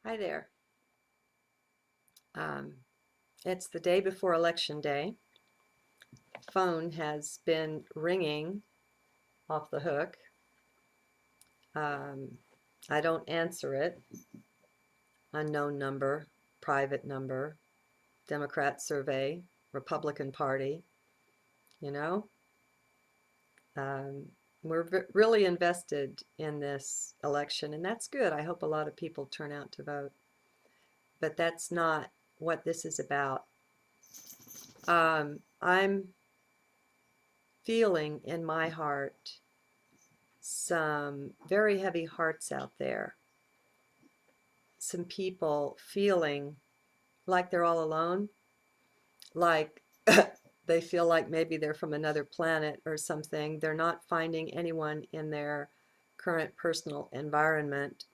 Hi there. Um, it's the day before Election Day. Phone has been ringing off the hook. Um, I don't answer it. Unknown number, private number, Democrat survey, Republican Party, you know. Um, we're really invested in this election, and that's good. I hope a lot of people turn out to vote. But that's not what this is about. I'm feeling in my heart some very heavy hearts out there, some people feeling like they're all alone, like they feel like maybe they're from another planet or something. They're not finding anyone in their current personal environment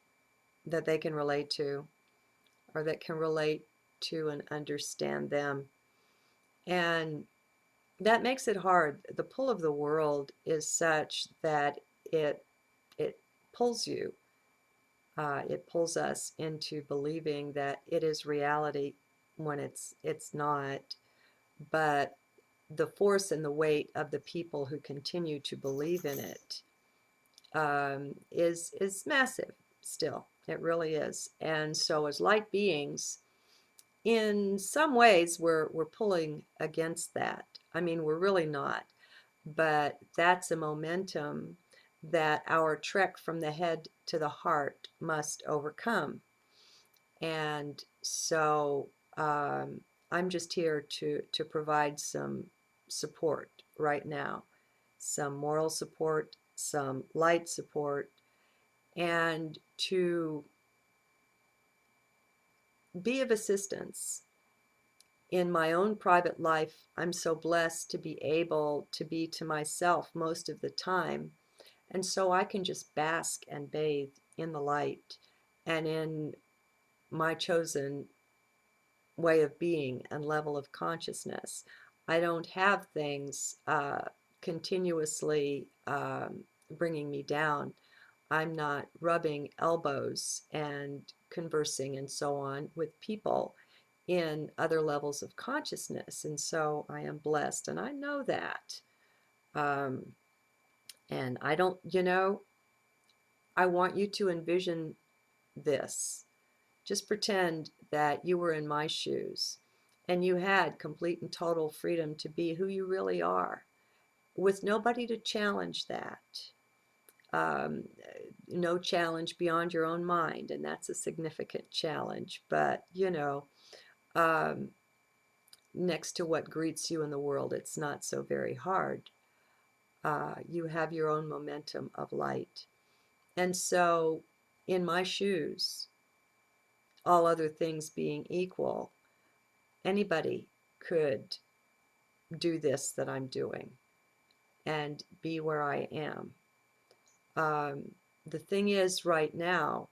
that they can relate to or that can relate to and understand them. And that makes it hard. The pull of the world is such that it it pulls you. It pulls us into believing that it is reality when it's not. But the force and the weight of the people who continue to believe in it is massive still. It really is. And so as light beings, in some ways we're pulling against that. I mean, we're really not. But that's a momentum that our trek from the head to the heart must overcome. And so I'm just here to provide some support right now, some moral support, some light support, and to be of assistance. In my own private life, I'm so blessed to be able to be to myself most of the time. And so I can just bask and bathe in the light and in my chosen way of being and level of consciousness. I don't have things continuously bringing me down. I'm not rubbing elbows and conversing and so on with people in other levels of consciousness. And so I am blessed, and I know that. Um, and I don't, I want you to envision this. Just pretend that you were in my shoes and you had complete and total freedom to be who you really are with nobody to challenge that. Um, no challenge beyond your own mind, and that's a significant challenge. But, um, next to what greets you in the world, it's not so very hard. You have your own momentum of light. And so, in my shoes, all other things being equal, anybody could do this that I'm doing and be where I am. Um, the thing is, right now,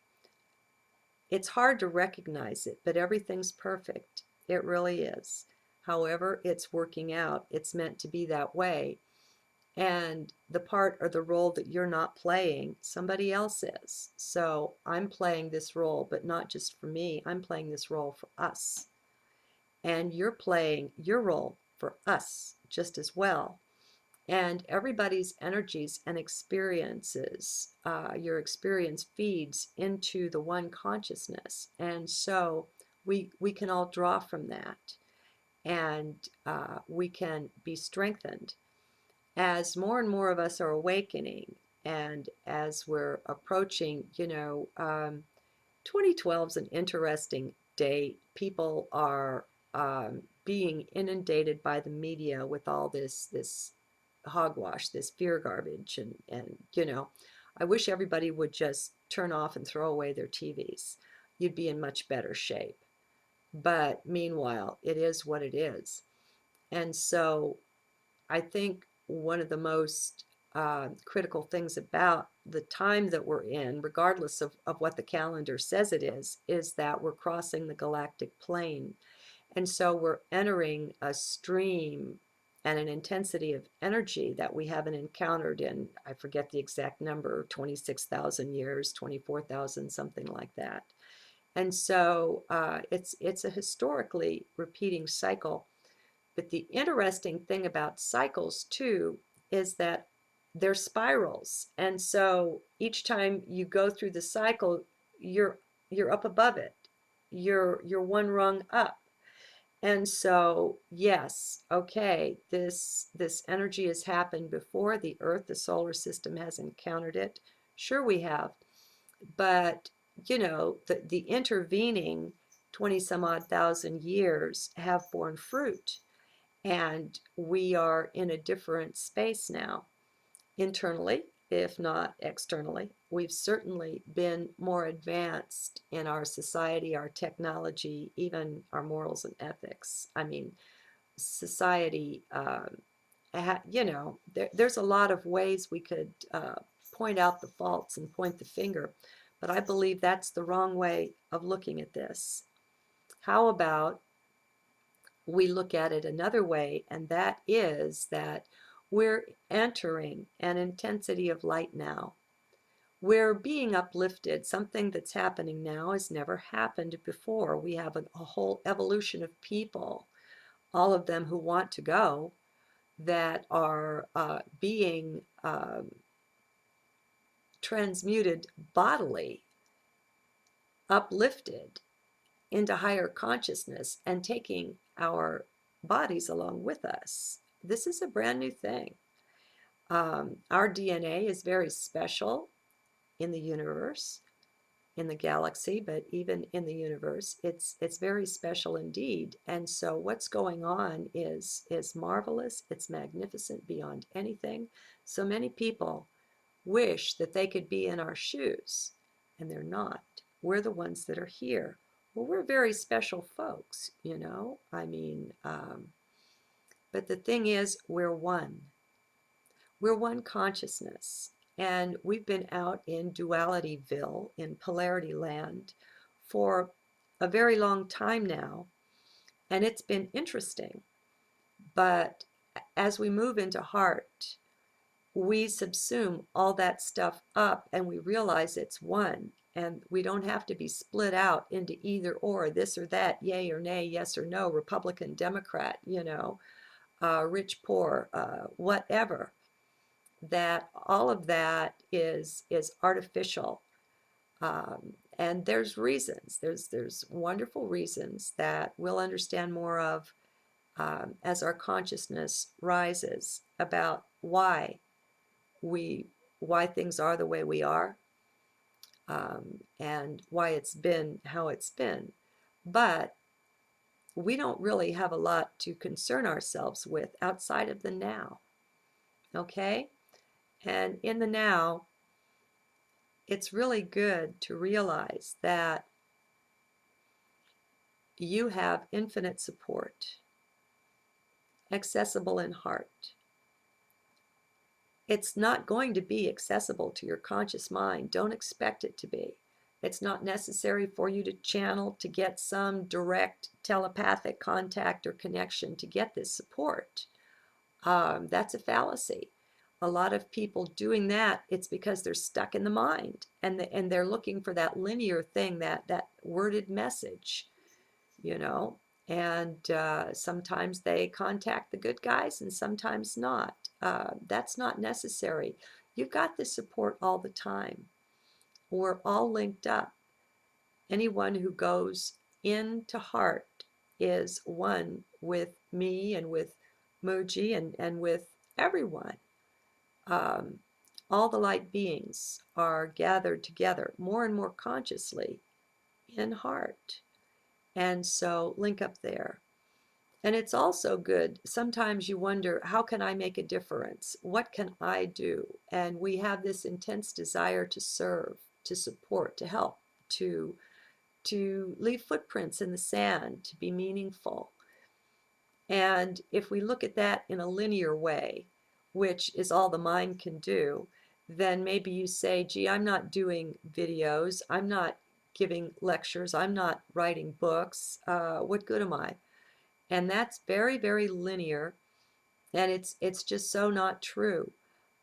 it's hard to recognize it, but everything's perfect. It really is. However, it's working out. It's meant to be that way. And the part or the role that you're not playing, somebody else is. So I'm playing this role, but not just for me. I'm playing this role for us. And you're playing your role for us just as well. And everybody's energies and experiences, your experience feeds into the one consciousness. And so we can all draw from that, and we can be strengthened as more and more of us are awakening, and as we're approaching, 2012 is an interesting date. People are being inundated by the media with all this hogwash, this fear garbage, and I wish everybody would just turn off and throw away their TVs. You'd be in much better shape. But meanwhile, it is what it is. And so I think one of the most critical things about the time that we're in, regardless of what the calendar says it is that we're crossing the galactic plane. And so we're entering a stream and an intensity of energy that we haven't encountered in, I forget the exact number, 26,000 years, 24,000, something like that. And so it's a historically repeating cycle. But the interesting thing about cycles too is that they're spirals. And so each time you go through the cycle, you're you're up above it. You're one rung up. And so, yes, okay, this energy has happened before the Earth, the solar system has encountered it. Sure we have. But, the intervening 20 some odd thousand years have borne fruit. And we are in a different space now, internally, if not externally. We've certainly been more advanced in our society, our technology, even our morals and ethics. I mean, society, there's a lot of ways we could point out the faults and point the finger, but I believe that's the wrong way of looking at this. How about we look at it another way, and that is that we're entering an intensity of light now. We're being uplifted. Something that's happening now has never happened before. We have a whole evolution of people, all of them who want to go, that are being transmuted bodily, uplifted into higher consciousness and taking our bodies along with us. This is a brand new thing. Our DNA is very special in the universe, in the galaxy, but even in the universe, it's very special indeed. And so what's going on is marvelous. It's magnificent beyond anything. So many people wish that they could be in our shoes, and they're not. We're the ones that are here. Well, we're very special folks, I mean, but the thing is, we're one. We're one consciousness. And we've been out in dualityville, in polarity land, for a very long time now. And it's been interesting. But as we move into heart, we subsume all that stuff up and we realize it's one. And we don't have to be split out into either or, this or that, yay or nay, yes or no, Republican, Democrat, rich, poor, whatever. That all of that is artificial. And there's reasons. There's wonderful reasons that we'll understand more of as our consciousness rises about why things are the way we are, and why it's been how it's been. But we don't really have a lot to concern ourselves with outside of the now. Okay? And in the now, it's really good to realize that you have infinite support, accessible in heart. It's not going to be accessible to your conscious mind. Don't expect it to be. It's not necessary for you to channel to get some direct telepathic contact or connection to get this support. That's a fallacy. A lot of people doing that, it's because they're stuck in the mind and they're looking for that linear thing, that worded message, and sometimes they contact the good guys and sometimes not. That's not necessary. You've got the support all the time. We're all linked up. Anyone who goes into heart is one with me and with Muji and with everyone. All the light beings are gathered together more and more consciously in heart. And so link up there. And it's also good. Sometimes you wonder, how can I make a difference? What can I do? And we have this intense desire to serve, to support, to help, to leave footprints in the sand, to be meaningful. And if we look at that in a linear way, which is all the mind can do, then maybe you say, gee, I'm not doing videos, I'm not giving lectures, I'm not writing books, what good am I? And that's very, very linear, and it's just so not true.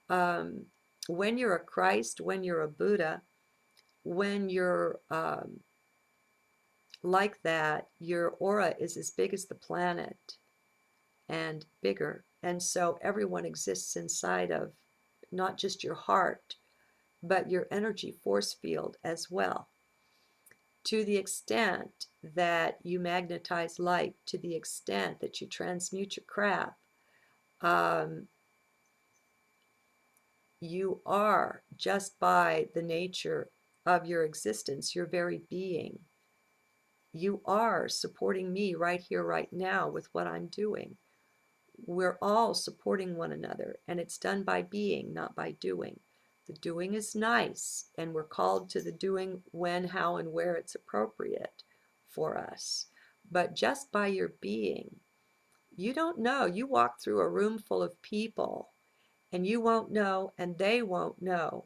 When you're a Christ, when you're a Buddha, when you're like that, your aura is as big as the planet and bigger. And so everyone exists inside of not just your heart, but your energy force field as well. To the extent that you magnetize light, to the extent that you transmute your crap, um, you are, just by the nature of your existence, your very being, you are supporting me right here, right now, with what I'm doing. We're all supporting one another, and it's done by being, not by doing. The doing is nice, and we're called to the doing when, how, and where it's appropriate for us. But just by your being, you don't know. You walk through a room full of people, and you won't know, and they won't know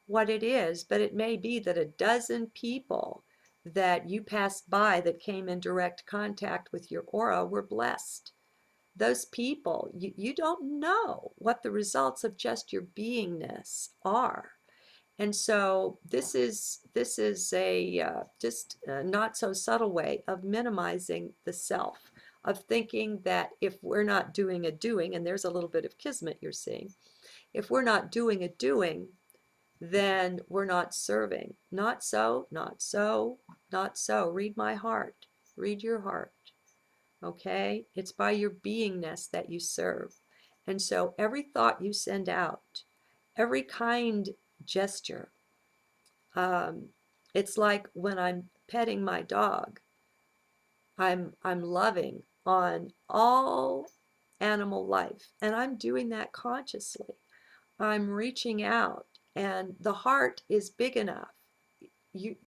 what it is, but it may be that a dozen people that you passed by that came in direct contact with your aura were blessed. Those people, you don't know what the results of just your beingness are. And so this is a just a not so subtle way of minimizing the self, of thinking that if we're not doing a doing, and there's a little bit of kismet you're seeing, if we're not doing a doing, then we're not serving. Not so, not so, not so. Read my heart. Read your heart. Okay? It's by your beingness that you serve. And so every thought you send out, every kind gesture, um, it's like when I'm petting my dog, I'm loving on all animal life, and I'm doing that consciously. I'm reaching out, and the heart is big enough.